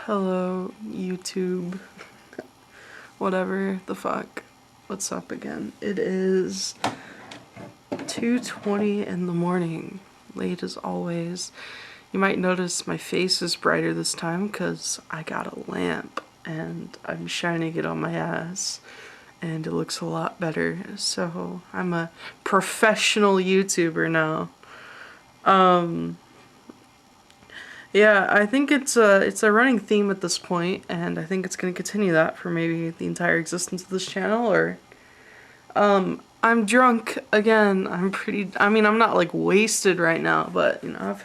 Hello, YouTube. Whatever the fuck. What's up again? It is 2:20 in the morning. Late as always. You might notice my face is brighter this time because I got a lamp and I'm shining it on my ass and it looks a lot better. So I'm a professional YouTuber now. Yeah, I think it's a running theme at this point, and I think it's going to continue that for maybe the entire existence of this channel. Or I'm drunk again. I mean, I'm not like wasted right now, but you know, I've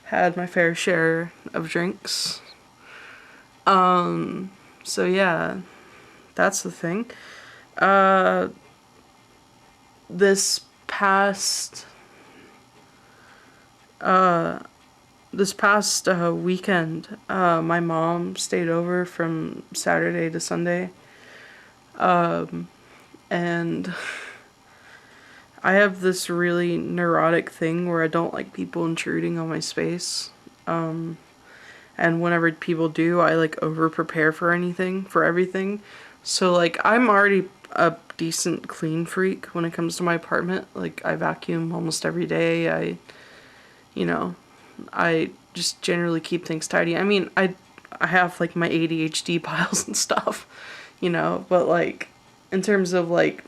had my fair share of drinks. So yeah, that's the thing. Uh this past weekend, my mom stayed over from Saturday to Sunday. And I have this really neurotic thing where I don't like people intruding on my space. And whenever people do, I like over prepare for everything. So like I'm already a decent clean freak when it comes to my apartment. Like I vacuum almost every day. I just generally keep things tidy. I mean, I have like my ADHD piles and stuff, but like in terms of like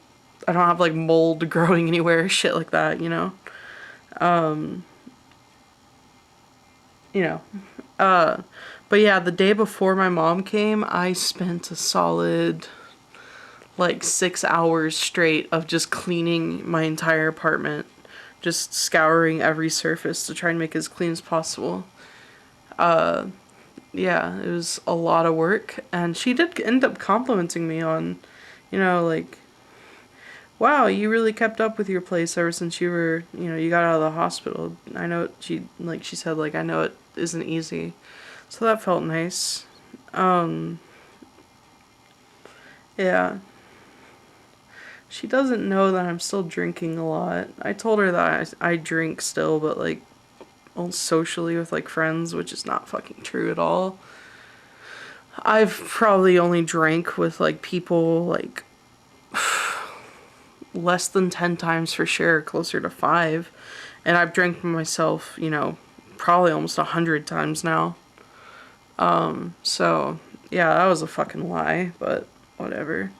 I don't have like mold growing anywhere, shit like that, you know. But yeah, the day before my mom came, I spent a solid like 6 hours straight of just cleaning my entire apartment, just scouring every surface to try and make it as clean as possible. Yeah, it was a lot of work, and she did end up complimenting me on, like, wow, you really kept up with your place ever since you got out of the hospital. I know she said, like, I know it isn't easy. So that felt nice. Yeah. She doesn't know that I'm still drinking a lot. I told her that I drink still, but like, socially with like friends, which is not fucking true at all. I've probably only drank with like people like less than 10 times for sure, closer to 5. And I've drank myself, probably almost 100 times now. So yeah, that was a fucking lie, but whatever.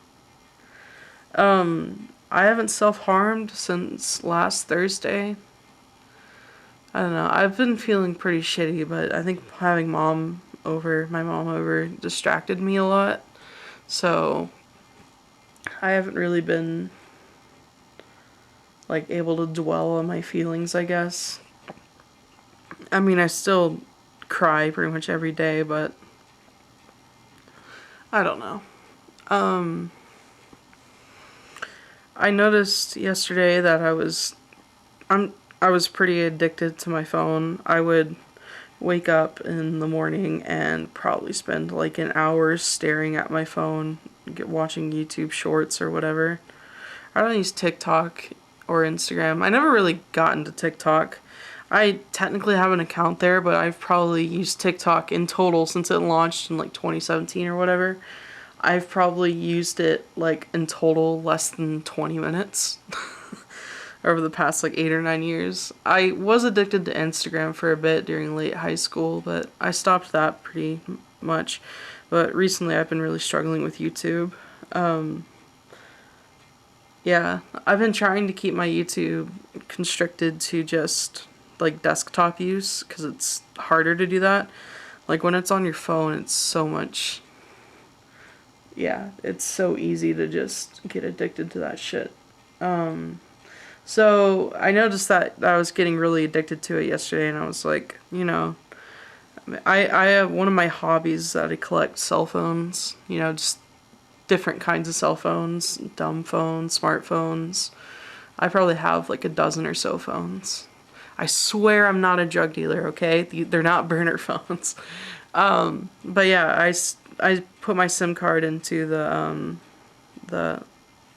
I haven't self-harmed since last Thursday. I don't know. I've been feeling pretty shitty, but I think having my mom over distracted me a lot. So I haven't really been like able to dwell on my feelings, I guess. I mean, I still cry pretty much every day, but I don't know. I noticed yesterday that I was pretty addicted to my phone. I would wake up in the morning and probably spend like an hour staring at my phone, watching YouTube shorts or whatever. I don't use TikTok or Instagram. I never really got into TikTok. I technically have an account there, but I've probably used TikTok in total since it launched in like 2017 or whatever. I've probably used it like in total less than 20 minutes over the past like 8 or 9 years. I was addicted to Instagram for a bit during late high school, but I stopped that pretty much. But recently I've been really struggling with YouTube. Yeah, I've been trying to keep my YouTube constricted to just like desktop use because it's harder to do that. Like when it's on your phone, it's so much. Yeah, it's so easy to just get addicted to that shit. So I noticed that I was getting really addicted to it yesterday, and I was like, I have one of my hobbies that I collect cell phones, just different kinds of cell phones, dumb phones, smartphones. I probably have like a dozen or so phones. I swear I'm not a drug dealer, okay? They're not burner phones. But yeah, I put my SIM card into the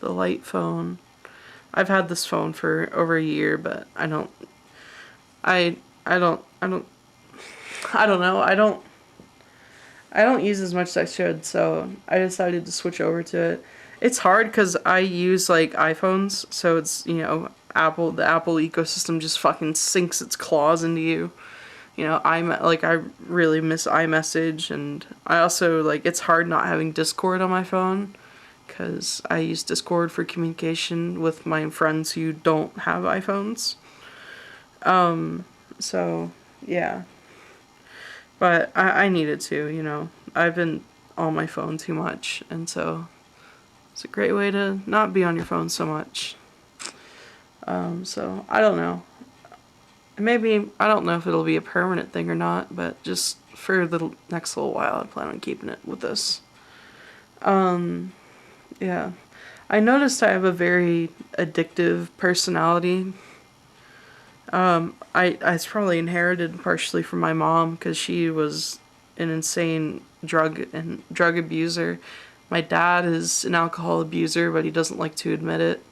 light phone. I've had this phone for over a year, but I don't know. I don't use as much as I should, so I decided to switch over to it. It's hard because I use like iPhones, so it's, the Apple ecosystem just fucking sinks its claws into you. I really miss iMessage, and I also like it's hard not having Discord on my phone because I use Discord for communication with my friends who don't have iPhones. So yeah, but I needed to, I've been on my phone too much, and so it's a great way to not be on your phone so much. So I don't know. Maybe, I don't know if it'll be a permanent thing or not, but just for the next little while, I plan on keeping it with this. Yeah. I noticed I have a very addictive personality. I it's probably inherited partially from my mom because she was an insane drug abuser. My dad is an alcohol abuser, but he doesn't like to admit it.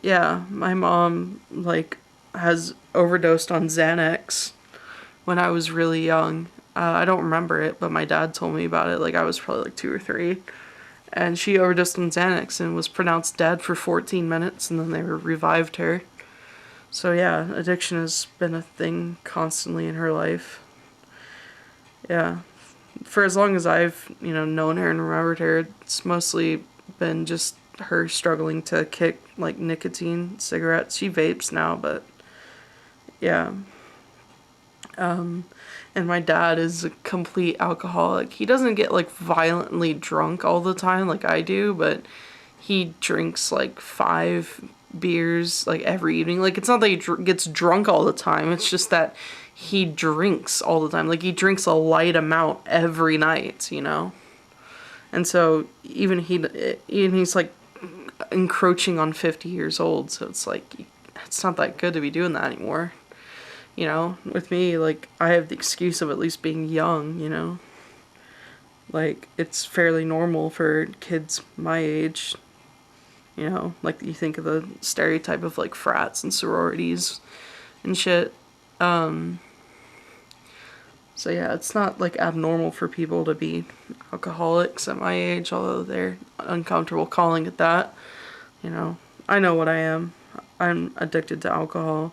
Yeah, my mom has overdosed on Xanax when I was really young. I don't remember it, but my dad told me about it. Like I was probably like 2 or 3, and she overdosed on Xanax and was pronounced dead for 14 minutes, and then they revived her. So yeah, addiction has been a thing constantly in her life. Yeah, for as long as I've known her and remembered her, it's mostly been just her struggling to kick like nicotine cigarettes. She vapes now, but yeah. And my dad is a complete alcoholic. He doesn't get like violently drunk all the time like I do, but he drinks like 5 beers like every evening. Like it's not that he gets drunk all the time. It's just that he drinks all the time. Like he drinks a light amount every night. And so even he's like encroaching on 50 years old. So it's like it's not that good to be doing that anymore. With me, like, I have the excuse of at least being young. Like, it's fairly normal for kids my age, like, you think of the stereotype of, like, frats and sororities and shit. So, yeah, it's not, like, abnormal for people to be alcoholics at my age, although they're uncomfortable calling it that. I know what I am. I'm addicted to alcohol.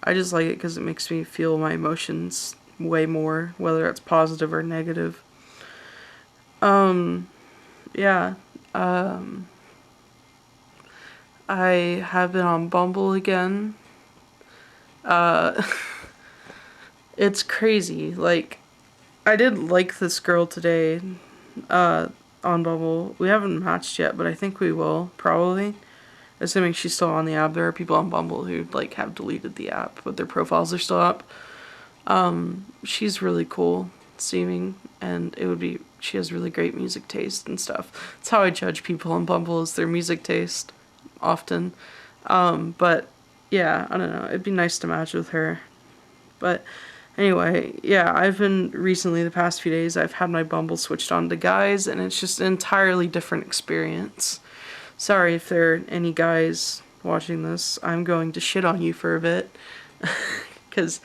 I just like it because it makes me feel my emotions way more, whether it's positive or negative. Yeah. I have been on Bumble again. Uh, it's crazy. Like, I did like this girl today, on Bumble. We haven't matched yet, but I think we will, probably. Assuming she's still on the app. There are people on Bumble who like have deleted the app, but their profiles are still up. She's really cool seeming, and she has really great music taste and stuff. That's how I judge people on Bumble, is their music taste often. But yeah, I don't know. It'd be nice to match with her. But anyway, yeah, I've been recently, the past few days, I've had my Bumble switched on to guys, and it's just an entirely different experience. Sorry if there are any guys watching this. I'm going to shit on you for a bit. Because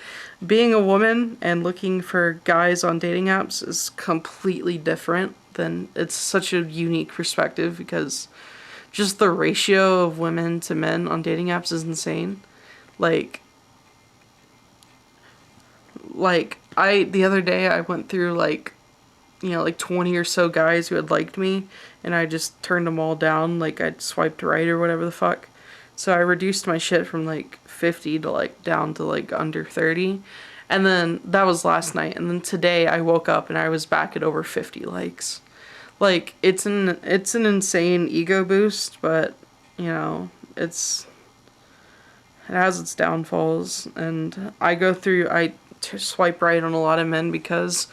being a woman and looking for guys on dating apps is completely different. It's such a unique perspective because just the ratio of women to men on dating apps is insane. Like the other day I went through like 20 or so guys who had liked me, and I just turned them all down. Like, I swiped right or whatever the fuck. So I reduced my shit from, like, 50 to, like, down to, like, under 30. And then, that was last night. And then today I woke up and I was back at over 50 likes. Like, it's an insane ego boost, but, it has its downfalls. And I swipe right on a lot of men because...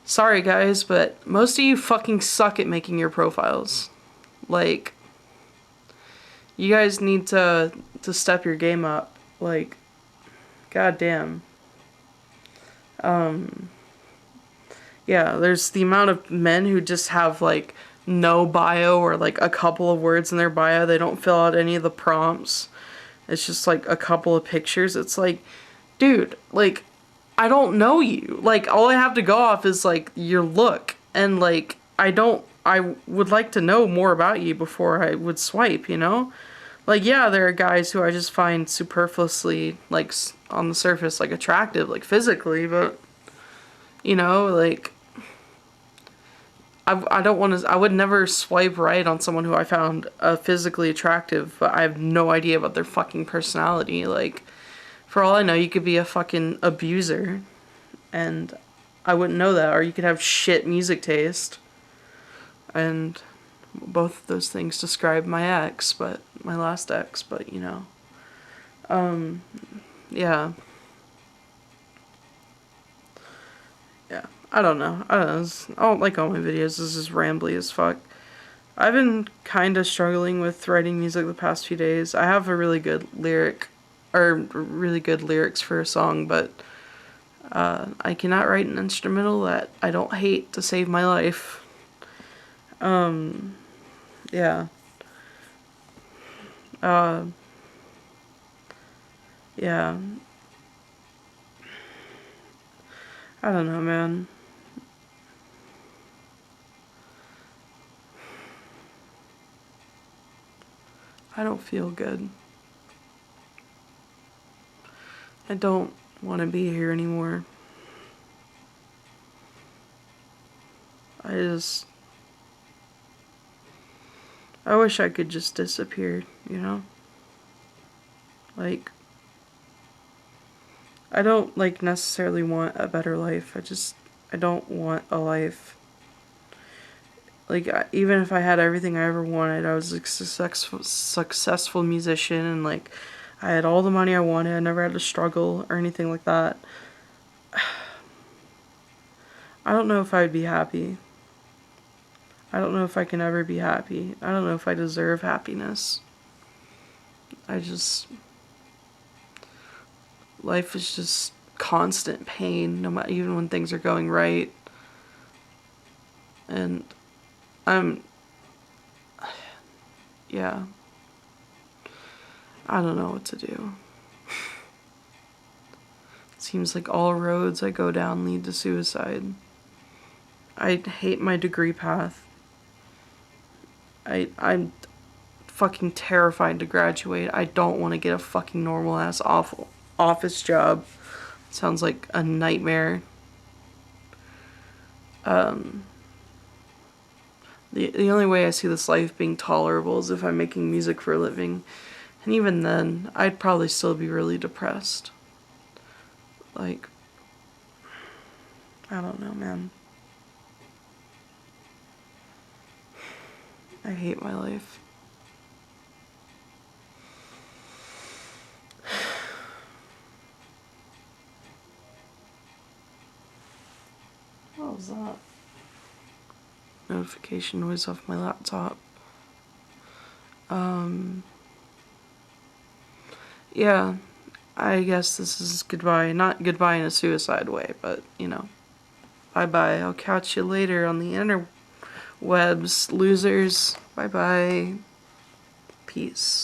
Sorry guys, but most of you fucking suck at making your profiles. Like, you guys need to step your game up. Like, goddamn. Yeah, there's the amount of men who just have like no bio or like a couple of words in their bio. They don't fill out any of the prompts. It's just like a couple of pictures. It's like, dude, like, I don't know you. Like, all I have to go off is, like, your look. And, like, I would like to know more about you before I would swipe, you know? Like, yeah, there are guys who I just find superfluously, like, on the surface, like, attractive, like, physically, but, you know, like, I don't want to, I would never swipe right on someone who I found physically attractive, but I have no idea about their fucking personality. Like, for all I know, you could be a fucking abuser, and I wouldn't know that, or you could have shit music taste, and both of those things describe my ex, but my last ex, but you know, yeah, yeah. I don't know. I don't know. I don't like all my videos. This is rambly as fuck. I've been kind of struggling with writing music the past few days. I have a really good lyric, or really good lyrics for a song, but I cannot write an instrumental that I don't hate to save my life. Yeah. Uh, yeah. I don't know, man. I don't feel good. I don't want to be here anymore. I wish I could just disappear, you know? Like, I don't, like, necessarily want a better life. I don't want a life. Like, even if I had everything I ever wanted, I was a successful musician, and, like, I had all the money I wanted, I never had to struggle or anything like that. I don't know if I'd be happy. I don't know if I can ever be happy. I don't know if I deserve happiness. Life is just constant pain, no matter, even when things are going right. And I'm, yeah, I don't know what to do. Seems like all roads I go down lead to suicide. I hate my degree path. I'm fucking terrified to graduate. I don't want to get a fucking normal ass awful office job. It sounds like a nightmare. The only way I see this life being tolerable is if I'm making music for a living. And even then, I'd probably still be really depressed. Like, I don't know, man. I hate my life. What was that? Notification noise off my laptop. Yeah, I guess this is goodbye. Not goodbye in a suicide way, but, you know. Bye-bye. I'll catch you later on the interwebs, losers. Bye-bye. Peace.